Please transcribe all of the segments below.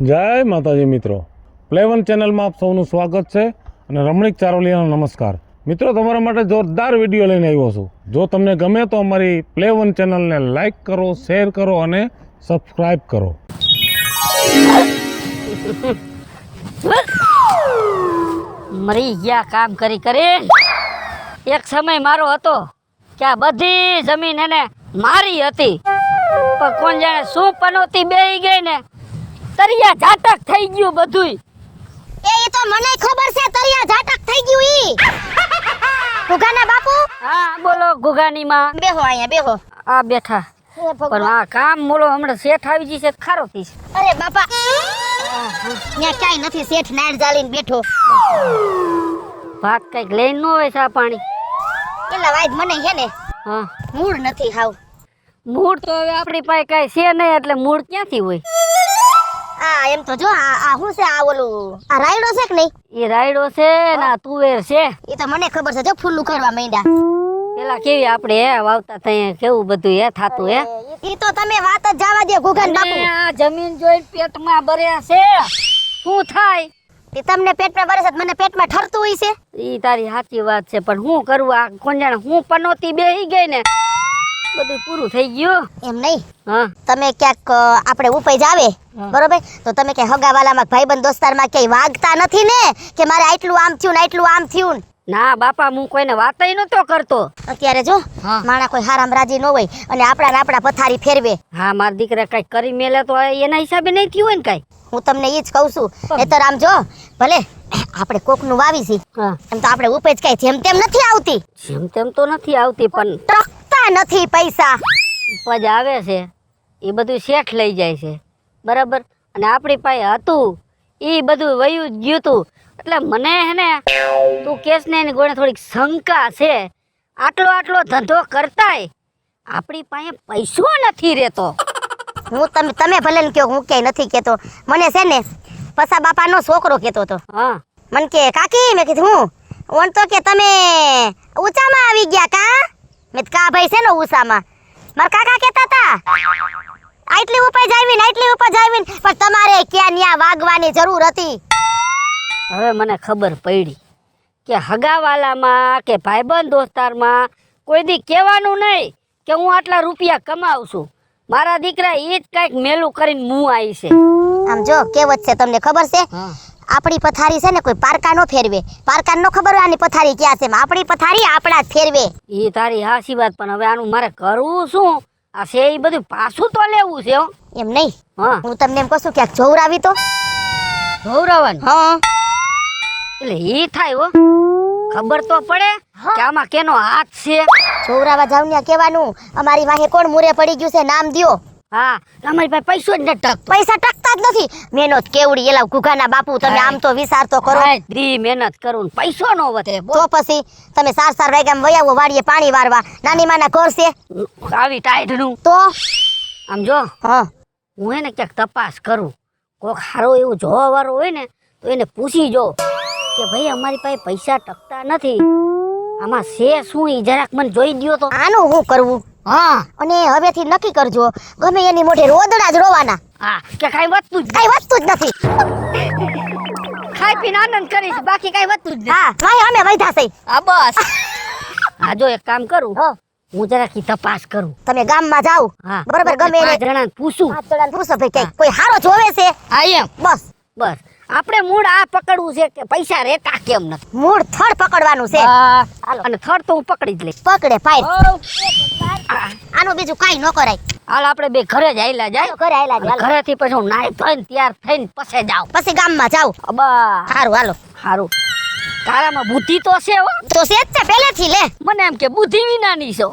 જય માતાજી મિત્રો, પ્લે1 ચેનલમાં આપ સૌનું સ્વાગત છે અને રમણીક ચારોલિયાનો નમસ્કાર. મિત્રો, તમારા માટે જોરદાર વિડીયો લઈને આવ્યો છું. જો તમને ગમે તો અમારી પ્લે1 ચેનલને લાઈક કરો, શેર કરો અને સબસ્ક્રાઈબ કરો. મરી ગયા કામ કરી કરી. એક સમય મારો હતો કે આ બધી જમીન એને મારી હતી, પણ કોણ જાણે શું પનોતી બેહી ગઈ ને તરિયા ઝાટક થઈ ગયું બધુંય. એ તો મને ખબર છે, તરિયા ઝાટક થઈ ગયું ઈ. ગુગાના બાપુ? હા બોલો ગુગાની માં. બેહો અહીંયા બેહો. આ બેઠા. પણ આ કામ મોલો હમણાં શેઠ આવી જશે ખારો થઈશ. અરે બાપા, ત્યાં ક્યાંય નથી, શેઠ નાળ જાળીને બેઠો. ભાત કઈક લઈને ન હોય ચા પાણી. એલા વાઈદ મને હે ને હા, મૂળ નથી હાવ. મૂળ તો હવે આપણી પાસે કઈ છે નહીં, એટલે મૂળ ક્યાંથી હોય? આ એમ તો જો આ શું છે, આ ઓલું આ રાયડો છે કે નહીં? એ રાયડો છે ને આ તુવેર છે. એ તો મને ખબર છે, જો ફૂલ ઉખાડવા માંડ્યા. પેલા કેવી આપણે હે વાવતા ત્યાં કેવું બધું હે થાતું હે. ઈ તો તમે વાત જ જવા દે ગુગાન બાપુ. અને આ જમીન જોઈને પેટમાં ભર્યા છે. શું થાય? એ તમને પેટમાં બરસ મને પેટમાં ઠરતું હોય છે. ઈ તારી સાચી વાત છે, પણ હું કરું આ કોણ જાણે હું પનોતી બેહી ગઈ ને બધું પૂરું થઈ ગયું. એમ નહીં, હા તમે ક્યાંક આપણે ઉપજ આવે બરોબર, તો તમે કે હગાવાલામાં ભાઈબંધ દોસ્તારમાં ક્યાંય વાગતા નથી ને કે મારે આટલું આમ થયું ને આટલું આમ થયું ને? ના બાપા, હું કોઈને વાતય નતો કરતો. અત્યારે જો હા. માણા કોઈ હારામ રાજી ન હોય અને આપણા પથારી ફેરવે. હા, મારા દીકરા કઈ કરી મેલે તો એના હિસાબે નહીં થયું હોય ને કઈ. હું તમને ઈ જ કહું છું. નહીતર આમ જો ભલે આપણે કોકનું વાવી છી, હા, એમ તો આપણે ઉપજ કઈ જેમ તેમ નથી આવતી. જેમ તેમ તો નથી આવતી, પણ ટકતા નથી પૈસા. ઉપજ આવે છે એ બધું શેઠ લઈ જાય છે બરાબર, અને આપણી પાસે હતું એ બધું વયું જ ગયું તું. એટલે મને હે ને તું કેસ ને એની ગોળે થોડીક શંકા છે. આટલો ધંધો કરતાય આપણી પાસે પૈસો નથી રહેતો. હું તમે ભલે ને કયો, હું ક્યાંય નથી કેતો. મને છે ને પસા બાપાનો છોકરો કેતો હતો. હા, મને કે કાકી, મેં કીધું હું ઓન તો કે તમે ઊંચામાં આવી ગયા કા? મેં કા ભાઈ છે ને ઊંચામાં? મારા કાકા કહેતા હતા આટલી ઉપજ આવીને પણ તમારે ક્યાં ન્યા વાગવાની જરૂર હતી. હવે મને ખબર પડી કે હગાવાલામાં કે ભાઈબંધ દોસ્તારમાં કોઈ દી કહેવાનું નહીં કે હું આટલા રૂપિયા કમાઉં છું. મારા દીકરા એ જ કંઈક મેલું કરીને મું આવી છે. આમ જો કેવત છે, તમને ખબર છે હા, આપણી પથારી છે ને કોઈ પારકા નો ફેરવે. પારકા નો ખબર આની પથારી ક્યાં છે, આપણી પથારી આપણા જ ફેરવે. એ તારી હાસી વાત, પણ હવે આનું મારે કરવું શું? આ છે એ બધું પાછું તો લેવું છે હો. એમ નહીં, હા, હું તમને એમ કહું છું ક્યાંક જોવરાવી તો. ગૌરવન હા, એટલે એ થાય હો, ખબર તો પડે કે આમાં કેનો હાથ છે. જોવરાવા જાવ ને કહેવાનું અમારી વાહે કોણ મુરે પડી ગયું છે, નામ દ્યો. હા, અમારી પાસે પૈસો જ નથી ટકતો. પૈસા ટકતા જ નથી. મહેનત કેવડી એલા ગુગાના બાપુ, તમે આમ તો વિચાર તો કરો. દી મહેનત કરું ને પૈસો નો વધે. તો પછી તમે 4 વાગ્યામાં વયાવો વાડીએ પાણી વારવા, નાની માના ઘર છે આવી ટાઈટનું તો. આમ જો હા, હું એને ક્યાંક તપાસ કરું, કોક હારો એવું જોવા વાળો હોય ને તો એને પૂછી જો કે ભાઈ અમારી પાસે પૈસા ટકતા નથી, આમાં છે શું, ઈ જરાક મને જોઈ દ્યો તો. આનું હું કરવું? હા, અને હવેથી નક્કી કરજો, ગમે એની મોઢે રોદડા જ રોવાના, હા, કે કાંઈ વધતું જ કઈ વસ્તુ જ નથી. ખાઈ પીને આનંદ કરીશ, બાકી કાંઈ વધતું જ નથી. હા, ભાઈ અમે વૈધા છે. હા બસ. હા, જો એક કામ કરું, હા, હું જરાક ઈ તપાસ કરું. તમે ગામમાં જાઓ હા, બરોબર, ગમે એને 5 જણાને પૂછું. 5 જણાને પૂછો ભાઈ ક્યાંક કોઈ હારો જોવે છે. હા એમ, બસ બસ આપણે મૂળ આ પકડવું છે કે પૈસા રેતા કેમ નથી. મૂળ થડ પકડવાનું છે. હાલો, અને થડ તો હું પકડી જ લઈશ. પકડે ફાઈલ. આનું બીજું કાઈ ન કરાય. હાલ આપણે બે ઘરે જ આયલા જાય. ઘરે આયલા જ હાલો. ઘરેથી પછી હું નાઈ ધોઈને તૈયાર થઈને પછી જાવ. પછી ગામમાં જાવ. અબા સારું હાલો. હારું, તારામાં બુદ્ધિ તો છે હો. તો છે જ તે પહેલેથી લે. મને એમ કે બુદ્ધિ વિનાની છો.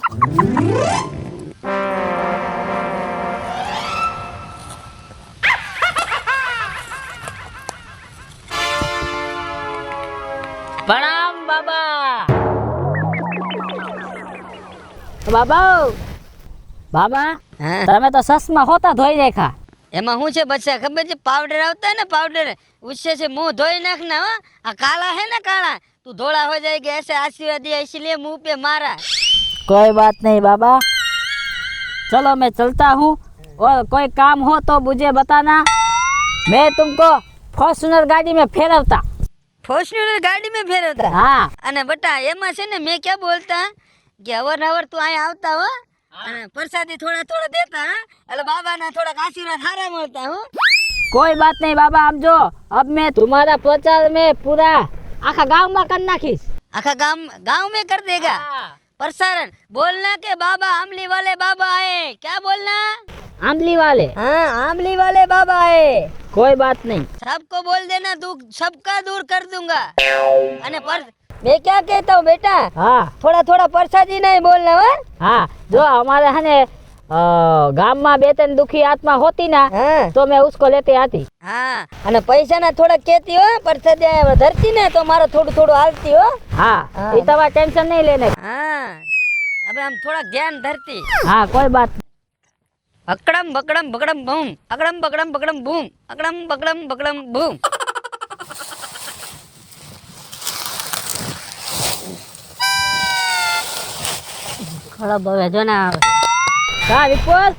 પ્રણામ બાબા. બાબા, બાબા તમે તો સસમાં હોતા ધોઈ નાખા. એમાં શું છે બચ્ચા ખબર છે? પાવડર આવતા है ना, पाउडर उससे से मुंह धोई नाखना। हाँ, काला है ना, काला तू धोला हो जाएगा। ऐसे आशीर्वाद दिया इसलिए मुंह पे मारा। कोई बात नहीं बाबा, चलो मैं चलता हूँ, और कोई काम हो तो मुझे बताना। मैं तुमको फॉर्च्यूनर गाड़ी में फेरवता। ફોર્ચ્યુનર ગાડી में ફેરવતા हाँ અને બટા એમાં છે ને મેં ક્યાં બોલતા કે અવારનવાર તું અહીંયા આવતા હો અને પ્રસાદી થોડા થોડા દેતા હા એટલે બાબાના થોડાક આશીર્વાદ સારા મળતા હો कोई बात नहीं बाबा, हम जो अब मैं तुम्हारा प्रचार में पूरा आखा गांव में कर नाखीस। आखा गांव में कर देगा प्रसारण। बोलना के बाबा आमली वाले बाबा आए, क्या बोलना? आमली वाले, हाँ आमली वाले बाबा आए। कोई बात नहीं। सबको बोल देना दुख सबका दूर कर दूंगा। अने पर मैं क्या कहता हूँ बेटा, हाँ थोड़ा थोड़ा प्रसादी नहीं बोलना हो। हाँ, जो हमारे है ने गांव में बे तीन दुखी आत्मा होती ना हाँ तो मैं उसको लेते आती। हाँ अने पैसा ना थोड़ा कहती हो प्रसादी धरती ने तो मारो थोड़ू थोड़ू हालती हो। हाँ, हाँ। ये तवा टेंशन नहीं लेने। हाँ अबे हम थोड़ा ध्यान धरती। हाँ कोई बात नहीं। अकड़म बकड़म बकड़म बूम, अकड़म बकड़म बकड़म बूम, अकड़म बकड़म बकड़म बूम। ખરાબ હવે જો ને આવે કા વિપુલ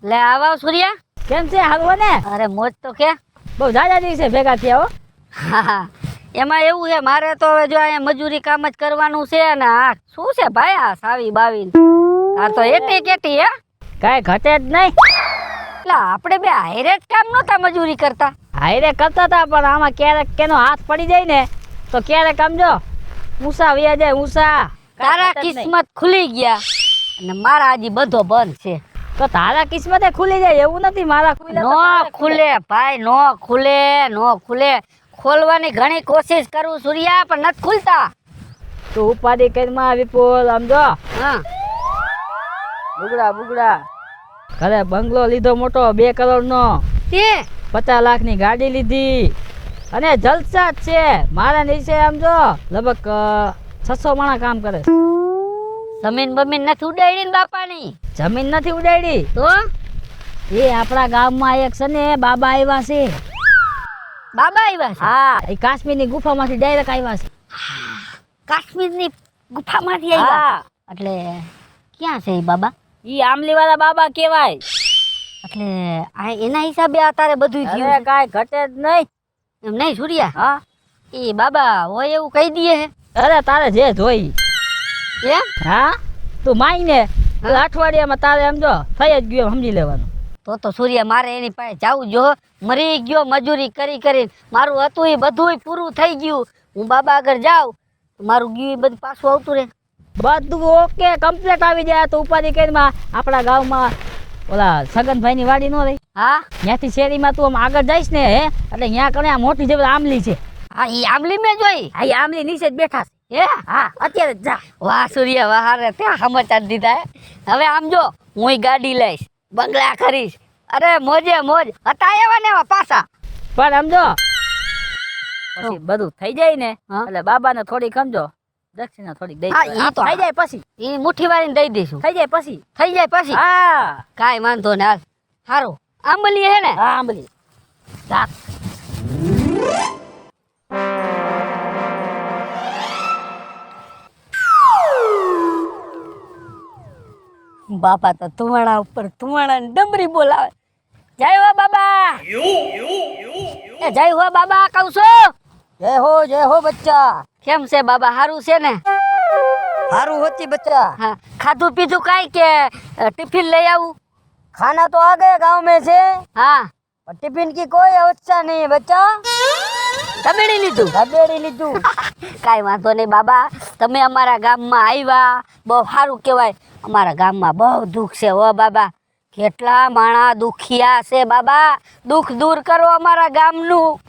લે આવા સૂર્યા કેમ છે હાલવો ને અરે મોજ તો કે બહુ જાજા દિવસે ભેગા થયા હો હા એમાં એવું છે મારે તો હવે જો અહીંયા મજૂરી કામ જ કરવાનું છે ને આ શું છે ભાઈ આ સાવી બાવી આ તો એટી કેટી હે કાઈ ઘટે જ નહીં એટલે આપણે બે હાઈરે જ કામ નહોતા મજૂરી કરતા હાઈરે કરતા હતા પણ આમાં ક્યારેક કેનો હાથ પડી જાય ને તો ક્યારેક સમજો ઊંસા વ્યા જાય ઊંસા તારા કિસ્મત ખુલી ગયા અને મારા હજી બધો બંધ છે તો તારા કિસ્મતે ખુલી જાય એવું નથી મારા નો ખુલે ભાઈ નો ખુલે ખોલવાની ઘણી કોશિશ કરું સૂર્યા પણ નથી ખુલતા તું ઉપાધિ કરીમાં વિપુલ સમજો હા બુગડા ઘરે બંગલો લીધો મોટો 2 કરોડ નો તે 50 લાખ ની ગાડી લીધી અને જલસા જ છે મારા નીચે સમજો લગભગ 600 માણા કામ કરે જમીન બમીન નથી ઉડાડી ને બાપાની જમીન નથી ઉડાડી તો એ આપણા ગામમાં એક છે ને બાબા આવ્યા છે હા એ કાશ્મીરની ગુફામાંથી ડાયરેક્ટ આવ્યા છે કાશ્મીરની ગુફામાંથી આવ્યા એટલે ક્યાં છે એ બાબા ઈ આમલી વાળા બાબા કહેવાય એટલે આ એના હિસાબે આ તારે બધું થયું અરે કાઈ ઘટે જ નહીં એમ નહીં સૂર્યા હા એ બાબા હોય એવું કહી દઈએ હે અરે તારે જે જોઈ એમ હા તું માઈને અઠવાડિયામાં તારે સમજો થઈ જ ગયો સમજી લેવાનું તો સૂર્યા મારે એની પાસે જાવું જો મરી ગયો મજૂરી કરી મારું હતું એ બધું પૂરું થઈ ગયું હું બાબા આગળ જાઉં મારું ગયું એ બધું પાછું આવતું રહે બધું ઓકે કમ્પ્લીટ આવી જાય તો ઉપાધિ કરીમાં આપણા ગામમાં ઓલા સગનભાઈની વાડી નો રહી હા ત્યાંથી શેરીમાં તું આમ આગળ જઈશ ને હે એટલે ત્યાં કણે આ મોટી જે આમલી છે હા એ આમલી મેં જોઈ હા એ આમલી નીચે જ બેઠા છે હે હા અત્યારે જ જા વાહ સૂર્યા વાહ રે ત્યાં સમાચાર દીધા હવે આમ જો હું ગાડી લઈશ બંગલા કરીશ અરે મોજે મોજ હતા એવા ને એવા પાછા પણ સમજો પછી બધું થઈ જાય ને એટલે બાબાને થોડીક સમજો દક્ષિણા થોડીક દઈ થઈ જાય પછી એ મુઠ્ઠી વાળીને દઈ દઈશું થઈ જાય પછી હા કાઈ વાંધો ને હાલ સારું આંબલી હે ને હા આંબલી સાત બાપા તો તુવાણા ઉપર તુવાણા ને ડમરી બોલાવે જય હો બાબા એ જય હો બાબા કહું છું जय हो बच्चा। કેમ છે બાબા હારું છે ને हारू होती बच्चा। હા ખાધું પીધું કાઈ કે ટિફિન લઈ આવું खाना तो आ गया गांव में से હા और टिफिन की कोई अवस्था नहीं है बच्चा। તબેડી લીધું दबेड़ी लीधु। કાઈ વાંધો નહીં બાબા તમે અમારા ગામમાં આવ્યા બહુ સારું કહેવાય અમારા ગામમાં બહુ દુઃખ છે હો બાબા કેટલા માણા દુખિયા છે બાબા દુઃખ દૂર કરો અમારા ગામનું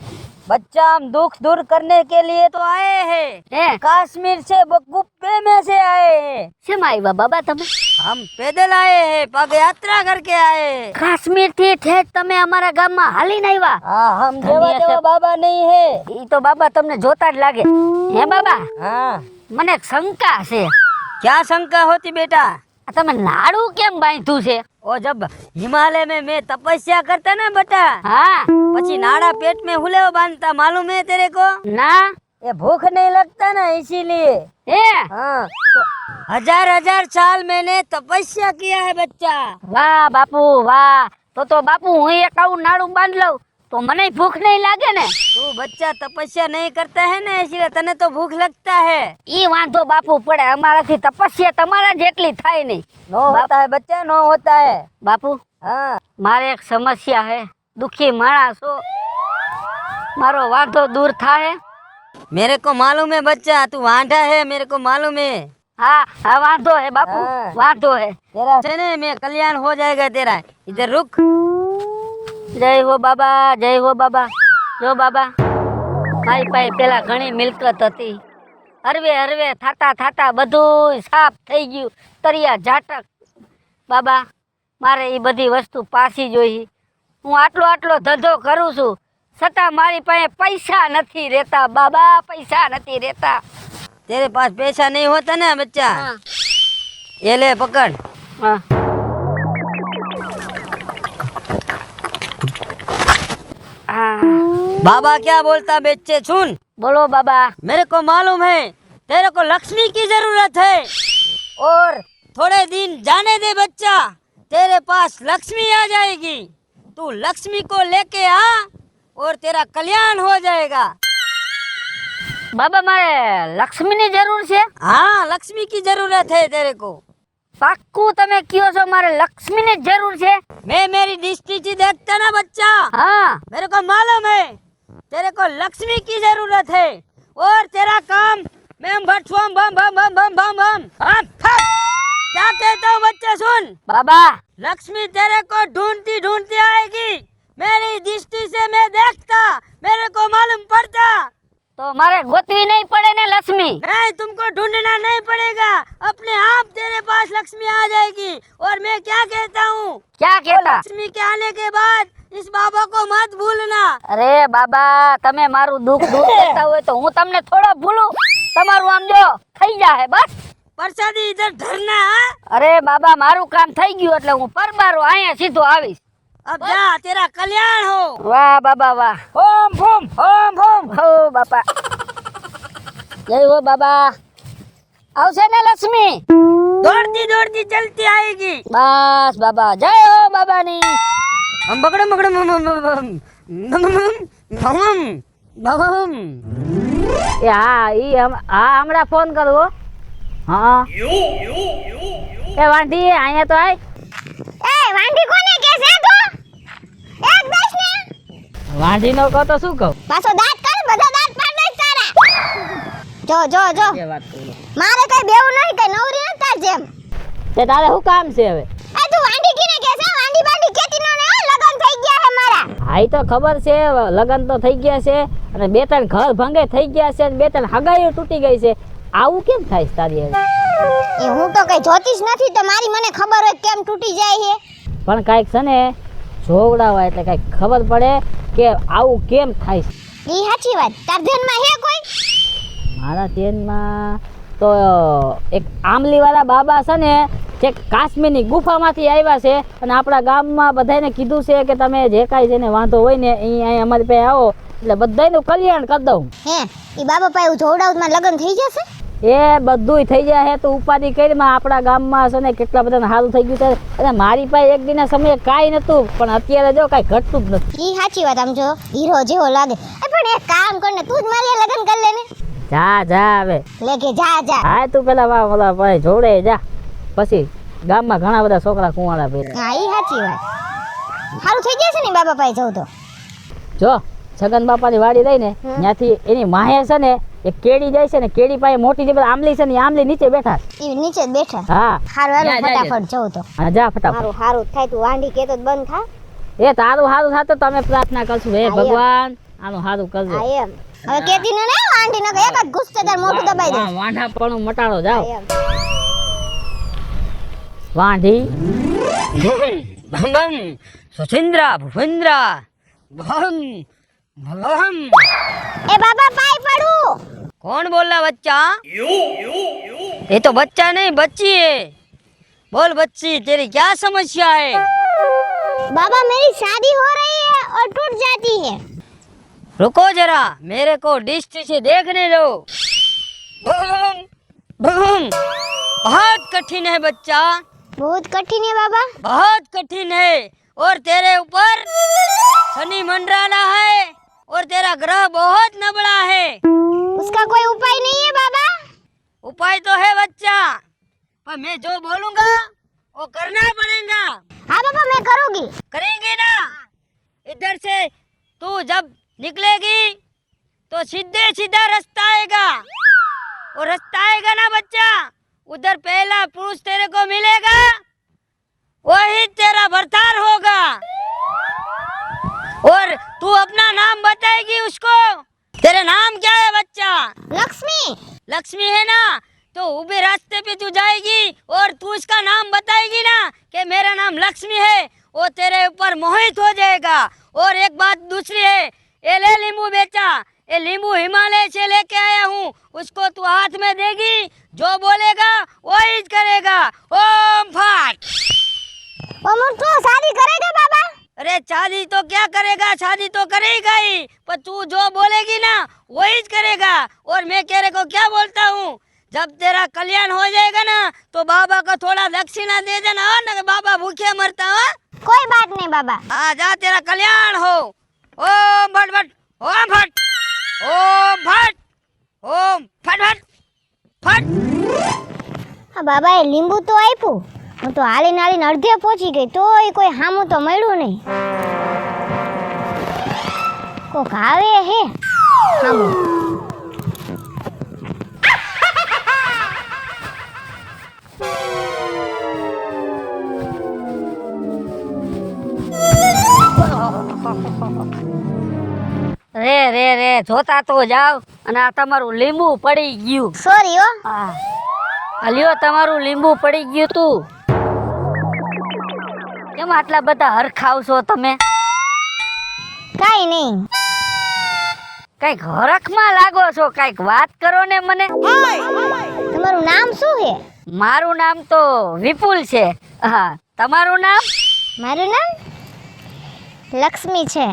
बच्चा हम दुख दूर करने के लिए तो आए हैं। હે कश्मीर से गुप्पे में से आए हैं। શેમાં આવ્યા બાબા તમે हम पैदल आए हैं, पग यात्रा करके आए हैं। કાશ્મીર થી ઠેઠ તમે અમારા ગામમાં હાલીને આવ્યા हाँ हम धन्य देवा से- देवा बाबा नहीं है। ઈ તો બાબા તમને જોતા જ લાગે હે બાબા हाँ મને એક શંકા છે क्या शंका होती बेटा? આ તમે નાડું કેમ બાંધ્યું છે ओ जब हिमालय में मैं तपस्या करता ना बेटा હા પછી नाड़ा पेट में हुले बांधता, मालूम है तेरे को? ના ये भूख नहीं लगता ना इसीलिए। હે हाँ तो हजार साल मैंने तपस्या किया है बच्चा। વાહ બાપુ વાહ તો બાપુ હું એક આવું નાડું બાંધ લઉં तो મને ભૂખ નહીં લાગે ને. तू बच्चा तपस्या नहीं करता है ना इसलिए तने तो भूख लगता है। ઈ વાંધો બાપુ પડે, અમારાથી તપસ્યા તમારા જેટલી થાય નહીં. नो होता है बच्चा, नो होता है। બાપુ हाँ મારે એક સમસ્યા હે, દુખી માણસ છો, મારો વાંધો દૂર થાય. मेरे को मालूम है बच्चा, तू वांढा है, मेरे को मालूम है। હા હા વાંધો હે બાપુ, હા. વાંધો હે. तेरा से ने मैं कल्याण हो जाएगा तेरा। इधर रुक। જય હો બાબા, જય હો બાબા. જો બાબા, મારી પાસે પેલા ઘણી મિલકત હતી, હરવે હરવે થાતા થાતા બધું સાફ થઈ ગયું, તરિયા ઝાટક. બાબા મારે એ બધી વસ્તુ પાછી જોઈ. હું આટલો આટલો ધંધો કરું છું છતાં મારી પાસે પૈસા નથી રહેતા બાબા, પૈસા નથી રહેતા. तेरे पास पैसा नहीं होता ना बच्चा, હા ये ले पकड़। હા હા बाबा क्या बोलता बच्चे सुन। બોલો બાબા. मेरे को मालूम है तेरे को लक्ष्मी की जरूरत है, और थोड़े दिन जाने दे बच्चा, तेरे पास लक्ष्मी आ जाएगी। तू लक्ष्मी को लेके आ और तेरा कल्याण हो जाएगा। બાબા મારે લક્ષ્મીની જરૂર છે. हाँ लक्ष्मी की जरूरत है तेरे को। પાક્કું તમે કયો છો મારે લક્ષ્મીની જ જરૂર છે? मैं मेरी दृष्टि से देखता ना बच्चा, હા मेरे को मालूम है तेरे को लक्ष्मी की जरूरत है, और तेरा काम मैं भट बम बम बम बम बम बम बम हम फट। क्या कहता हूँ बच्चा सुन। બાબા लक्ष्मी तेरे को ढूंढती ढूंढती आएगी, मेरी दृष्टि से मैं देखता, मेरे को मालूम पड़ता। તો મારે ગોતવી નહીં પડે ને લક્ષ્મી? नहीं तुमको ढूंढना नहीं पड़ेगा, अपने आप तेरे पास लक्ष्मी आ जाएगी। और मैं क्या कहता हूँ, ક્યાં કહેતા? लक्ष्मी के आने के बाद इस बाबा को मत भूलना। અરે બાબા તમે મારું દુઃખ દૂર કરતા હોય તો હું તમને થોડો ભૂલું? તમારું આમ જો થઈ જાહે બસ. प्रसादी इधर धरना। हाँ? અરે બાબા મારું કામ થઈ ગયું એટલે હું પરબારો અહીંયા સીધો આવીશ. अब जा, तेरा कल्याण हो। વાહ બાબા વાહ. ओम भूम ओम भूम। હો બાપા, જય હો બાબા. આવશે ને લક્ષ્મી? दौड़ती दौड़ती चलती आएगी। બસ બાબા, જય હો બાબાની. हम बगड़म बगड़म बम बम बम बम बम। એ હા હા હમણાં ફોન કરું હો. હા એ વાંઢી અહીંયા તો આય. એ વાંઢી કોને કે છે તું? એક દસ ને વાંઢી નો કહો તો શું કહું? પાછો દાંત કર, બધા દાંત પાડ દે તારા. જો જો જો એ વાત કરું. મારે કઈ બેવું નહીં, કઈ નવરી નથી તાર જેમ. તે તારે શું કામ છે હવે? એ તું વાંઢી કીને કે છે? વાંઢી બાંઢી કેતી નો ને લગન થઈ ગયા હે મારા. હા ઈ તો ખબર છે, લગન તો થઈ ગયા છે અને બે ત્રણ ઘર ભંગે થઈ ગયા છે અને બે ત્રણ હગાઈઓ તૂટી ગઈ છે. આવું કેમ થાય છે તારી હવે? એ હું તો કઈ જોતી જ નથી, તો મારી મને ખબર હોય કેમ તૂટી જાય છે. પણ કાંઈક છે ને જોવડાવા એટલે કાંઈક ખબર પડે કે આવું કેમ થાય છે. ઈ સાચી વાત. તાર ધ્યાનમાં હે કોઈ? મારા ધ્યાનમાં તો એક આમલીવાળા બાબા છે ને, જે કાશ્મીરની ગુફામાંથી આવ્યા છે અને આપણા ગામમાં બધાને કીધું છે કે તમે જે કાંઈ જેને વાંધો હોય ને અહીં અમારી પાસે આવો એટલે બધાયનું કલ્યાણ કરી દઉં. હે ઈ બાબા પાસે જોવડાવમાં લગન થઈ જશે? એ બધુંય થઈ જાય તો ઉપાધિ કરીમાં આપણા ગામમાં છે ને કેટલા બધાને સારું થઈ ગયું છે. અને મારી પાસે એક દિનના સમયે કાંઈ નહોતું, પણ અત્યારે જો કાંઈ ઘટતું જ નથી. ઈ સાચી વાત. આમ જો હીરો જેવો લાગે. એ પણ એક કામ કર ને, તું જ મારી લગન કરી લે ને. જા જા હવે લે કે જા જા. હા તું પેલા ઓલા ભાઈ જોડે જા, પછી ગામમાં ઘણા બધા છોકરા કુંવાળા પહેરે. હા ઈ સાચી વાત. સારું થઈ જશે ને બાબા પાસે જવું તો. જો છગન બાપાની વાડી રહીને ત્યાંથી એની માહે છે ને એક કેડી જાય છે ને, કેડી પાસે મોટી જે બધા આમલી છે ને, આમલી નીચે બેઠા છે. ઈ નીચે જ બેઠા. હા હારું હારું જા, જા, ફટાફટ જવું તો. હા જા ફટાફટ. હારું હારું થાય. તું વાંઢી કેતો તો બંધ થા. એ તારું સારું થતું તો અમે પ્રાર્થના કરશું, હે ભગવાન આનું સારું કરજો. હા એમ. હવે કેતી ન ને વાંઢી ન એક જ ગુસ્સે તાર મોઢું દબાઈ દે. વાંઢા પણ મટાડો જાઓ. હા એમ. વાંઢી बम बम सुचिंद्रा भूपेंद्रा बम बम। એ બાબા પાય પડું. कौन बोल रहा बच्चा? ये तो बच्चा नहीं बच्ची है। बोल बच्ची तेरी क्या समस्या है? बाबा मेरी शादी हो रही है और टूट जाती है. रुको जरा, मेरे को दृष्टि से देखने दो। बम बम। बहुत कठिन है बच्चा, बहुत कठिन है बाबा. बहुत कठिन है, और तेरे ऊपर शनि मंडराना है और तेरा ग्रह बहुत नबड़ा है। उसका कोई उपाय नहीं है बाबा? उपाय तो है बच्चा, पर मैं जो बोलूंगा वो करना पड़ेगा। हाँ बाबा, मैं करूंगी। करेंगे ना? इधर से तू जब निकलेगी तो सीधे सीधा रास्ता आएगा, और रास्ता आएगा ना बच्चा, उधर पहला पुरुष तेरे को मिलेगा, वही तेरा भरतार होगा। और तू अपना नाम बताएगी उसको। तेरा नाम क्या है बच्चा? लक्ष्मी। लक्ष्मी है ना? तो ऊबे रास्ते पे तू जाएगी और तू इसका नाम बताएगी ना कि मेरा नाम लक्ष्मी है, वो तेरे ऊपर मोहित हो जाएगा। और एक बात दूसरी है, ये ले लींबू बेचा, ये लींबू हिमालय से लेके आया हूँ, उसको तू हाथ में देगी, जो बोलेगा वही करेगा। ओम फट। और तू शादी करेगा बाबा? अरे शादी तो क्या करेगा, शादी तो करेगा ही, पर तू जो बोलेगी ना वही करेगा। और मैं तेरे को क्या बोलता हूँ, जब तेरा कल्याण हो जाएगा ना तो बाबा को थोड़ा दक्षिणा दे देना, ना बाबा भूखे मरता हो। कोई बात नहीं बाबा। हाँ जा, तेरा कल्याण हो। ओम भट भट, ओम भट, ओम भट, ओम फट फट फट। હા બાબા, એ લીંબુ તો આપ્યું, હું તો હાલીને હાલીને અડધે પહોંચી ગઈ, તોય કોઈ હામું તો મળ્યું નહીં. કોક આવે હે હામું. રે રે રે, જોતા તો જાવ. અને આ તમારું લીંબુ પડી ગયું. સોરી હો. હા, અલ્યો તમારું લીંબુ પડી ગયું તું. કેમ આટલા બધા હરખાવ છો તમે? કાઈ નહીં. કઈક હરખમાં લાગો છો, કઈક વાત કરો ને મને. તમારું નામ શું છે? મારું નામ તો વિપુલ છે. હા, તમારું નામ? મારું નામ લક્ષ્મી છે.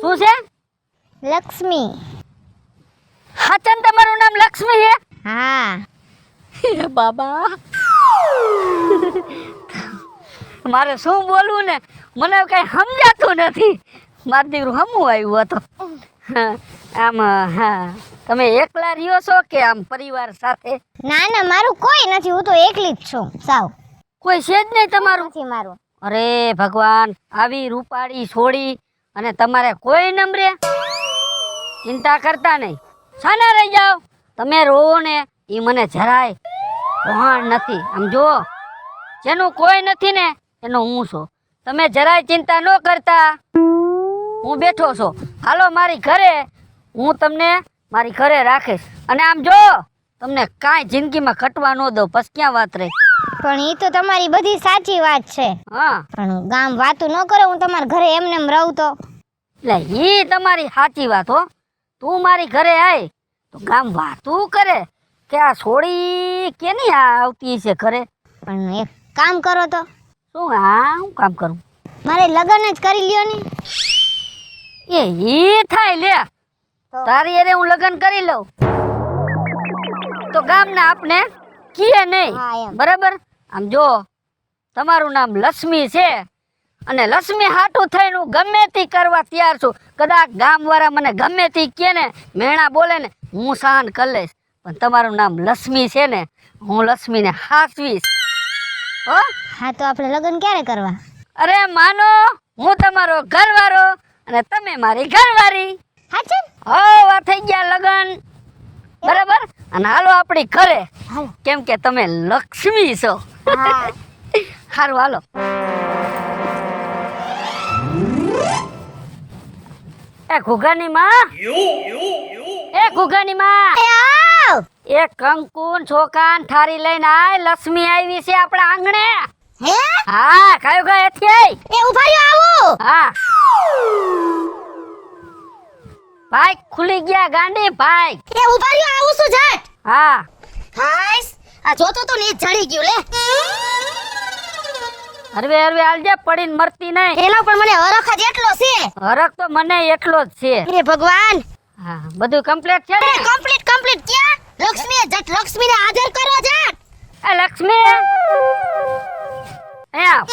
શું છે? લક્ષ્મી. હાચન તમારું નામ લક્ષ્મી છે? હા. હે બાબા, મારે શું બોલવું ને, મને કઈ સમજાતું નથી. મારું દીકરું હમું આવ્યું હતું. હા, આમ હા, તમે એકલા રહ્યો છો કે આમ પરિવાર સાથે? ના ના, મારું કોઈ નથી, હું તો એકલી જ છું. સાવ કોઈ છે જ નહીં તમારું? નથી મારું. અરે ભગવાન, આવી રૂપાળી છોડી અને તમારે કોઈ નંબરે? ચિંતા કરતા નહીં, સાના રહી જાઓ. તમે રોવો ને એ મને જરાય વહાણ નથી. આમ જો, જેનું કોઈ નથી ને એનો હું છું. તમે જરાય ચિંતા ન કરતા, હું બેઠો છો. હાલો મારી ઘરે, હું તમને મારી ઘરે રાખીશ. અને આમ જો, તમને કાંઈ જિંદગીમાં ખટવા ન દઉં. બસ ક્યાં વાત રહી? પણ એ તો તમારી બધી સાચી વાત છે, હા, પણ ગામ વાતું ન કરે, હું તમારા ઘરે એમને એમ રહું તો. એટલે ઈ તમારી સાચી વાત હો. તું મારી ઘરે આય તો ગામ વાતું કરે કે આ છોડી કેની આવતી છે ઘરે. પણ એક કામ કરો તો. શું? હા, હું કામ કરું? મારે લગ્ન જ કરી લ્યો ને. એ ઈ થાય લે, તારી અરે હું લગ્ન કરી લઉં તો ગામના આપને કીએ નહીં. હા, એમ. બરાબર? આમ જો, તમારું નામ લક્ષ્મી છે અને લક્ષ્મી હાટું થઈને હું ગમે તે કરવા તૈયાર છું. કદાચ ગામવાળા મને ગમે તે કહે ને, મેણા બોલે ને, હું સહન કરી લઈશ. પણ તમારું નામ લક્ષ્મી છે ને, હું લક્ષ્મીને હાચવીશ. હો? હા, તો આપણે લગ્ન ક્યારે કરવા? અરે માનો, હું તમારો ઘરવાળો અને તમે મારી ઘરવાળી. હાચે? હો, આ થઈ ગયા લગન. બરાબર? અને હાલો આપણી ઘરે, હાલો. કેમ કે તમે લક્ષ્મી છો. હા. સારું, હાલો. એ ઘુઘાની માં, એ ઘુઘાની માં, એ આવ. એ કંકુન છોકાન થારી લઈને આય. લક્ષ્મી આવી છે આપણા આંગણે. હે? હા, કયો ગયો એથી આય. એ ઉભા રહ્યો, આવું. હા, ભાઈ ખુલી ગયા ગાંડી ભાઈ. એ ઉભા રહ્યો, આવું શું જટ? હા, હાઈસ, આ જોતો તો ને જડી ગયું લે. હરવે હરવે આલજે, પડીને મરતી નહીં. એનો પણ મને હરખ જ એટલો છે. હરખ તો મને એટલો જ છે. હે ભગવાન. હા, બધું કમ્પ્લીટ છે ને? કમ્પ્લીટ ક્યાં? લક્ષ્મી જટ, લક્ષ્મીને હાજર કરો જટ. એ લક્ષ્મી, અહીંયા આવ.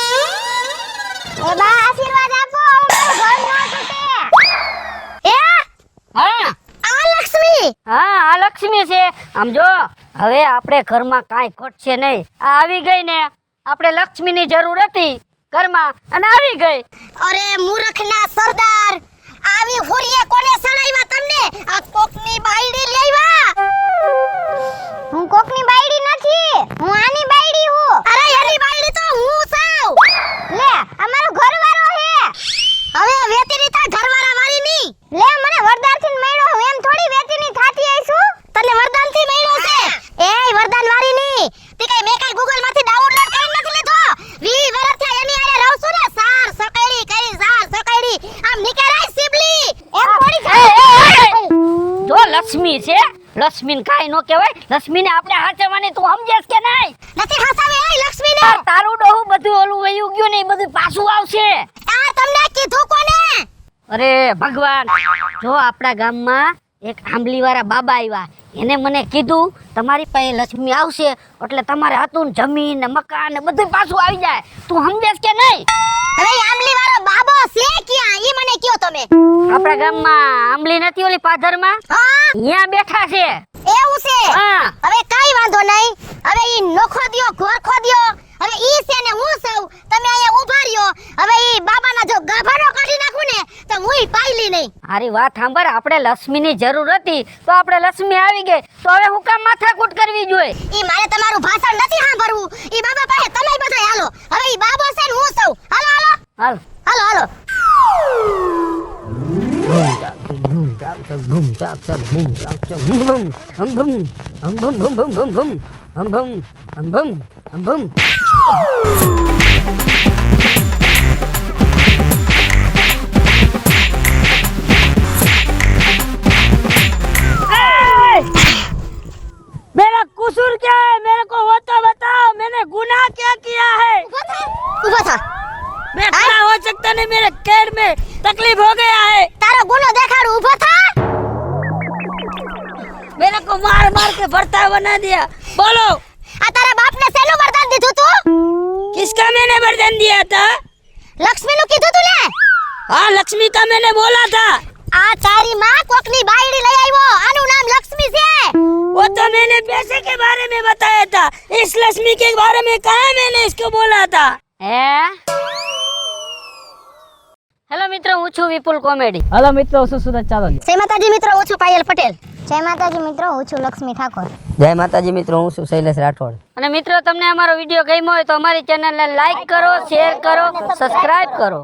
એ બા આશીર્વાદ આપો, હું હા આ લક્ષ્મી હા આ લક્ષ્મી છે. આમ જો હવે આપણે ઘરમાં કાંઈ ઘટશે નહીં. આ આવી ગઈ ને, આપણે લક્ષ્મીની જરૂર હતી ઘરમાં અને આવી ગઈ. અરે મૂર્ખના સરદાર, આવી હુરીએ કોને સડાવ્યા તમને? આ કોકની બાયડી લેવા? હું કોકની બાયડી નથી, હું આની બાયડી હું. અરે એની બાયડી તો હું છું. લે અમારો ઘરવાળો હે. હવે વેતીની તા ઘરવાળા વાળી ની. લે મને વરદાનથી મળ્યો, હું એમ થોડી વેતીની થાતી આઈશું. તને વરદાનથી મળ્યો છે. એય વરદાન વાળી ની, તે કઈ મેં કઈ ગૂગલ માંથી ડાઉનલોડ કરી નથી લીધો. 20 વર્ષથી એની આરે રહું છું ને. સાર સકડી કરી સાર સકડી આમ નીકળાય સિબલી એમ થોડી જો લક્ષ્મી છે, લક્ષ્મીને કાંઈ ન કહેવાય. લક્ષ્મીને આપણે હાચવવાની તું સમજેશ કે નહીં? નથી હસાવે એ લક્ષ્મીને. તારું ડોહું બધું ઓલું વયું ગયું ને એ બધું પાછું આવશે. આ તમને કીધું કોને? અરે ભગવાન, જો આપણા ગામમાં એક આંબલીવાળા બાબા આવ્યા. એને મને કીધું તમારી પાસે લક્ષ્મી આવશે એટલે તમારે હતું ને જમીન ને મકાન ને બધું પાછું આવી જાય. તું સમજેશ કે નહીં? હવે આમલી વાળો બાબો છે ક્યાં? ઈ મને કયો તમે. આપણા ગામમાં આંબલી નથી ઓલી પાધરમાં, હા અહીંયા બેઠા છે. એવું છે. હા હવે કાઈ વાંધો નહીં. હવે ઈ નોખો દ્યો ઘોર ખોદ્યો. હવે ઈ છે ને હું સૌ તમે અહીંયા ઊભા રહ્યો. હવે ઈ બાબાના જો ગાભાનો કાઢી નાખું ને તો હુંય પાઈલી નહીં. મારી વાત સાંભળ, આપણે લક્ષ્મીની જરૂર હતી તો આપણે લક્ષ્મી આવી ગઈ, તો હવે હું કામ માથાકૂટ કરવી જોઈએ? ઈ મારે તમારું ભાષણ નથી સાંભળવું. ઈ બાબા પાસે તમે બધા હાલો. હવે ઈ બાબો છે ને હું સૌ. હાલો હાલો હાલ. હાલો હાલો. मेरा कसूर क्या है? मेरे को वो तो बताओ, मैंने गुनाह क्या किया है? ઊભો થા. मैं खड़ा हो सकता नहीं, मेरे पेट में तकलीफ हो गया है. તારો ગુનો દેખાડું. ઊભો થા. मेरे को मार मार के भरता बना दिया. बोलो આ તારા બાપને શેનું વરદાન દીધું તું? किसका मैंने वरदान दिया था? લક્ષ્મીનું કીધું તું ને? हाँ लक्ष्मी का मैंने बोला था. આ તારી માં કોકની બાયડી લઈ આવ્યો. આનું નામ લક્ષ્મી છે. वो तो मैंने पैसे के बारे में बताया था. इस लक्ष्मी के बारे में कहा मैंने इसको बोला था? હે હેલો મિત્રો, હું છું વિપુલ કોમેડી. हेलो मित्रों, सुसुदा चालो. જય માતાજી મિત્રો, હું છું પાયલ પટેલ. જય માતાજી મિત્રો, હું છું લક્ષ્મી ઠાકોર. जय माताजी मित्रों, હું છું શૈલેષ રાઠોડ. અને મિત્રો, તમને અમારો વિડીયો ગમ્યો હોય તો અમારી ચેનલને લાઈક કરો, શેર કરો, સબસ્ક્રાઇબ કરો.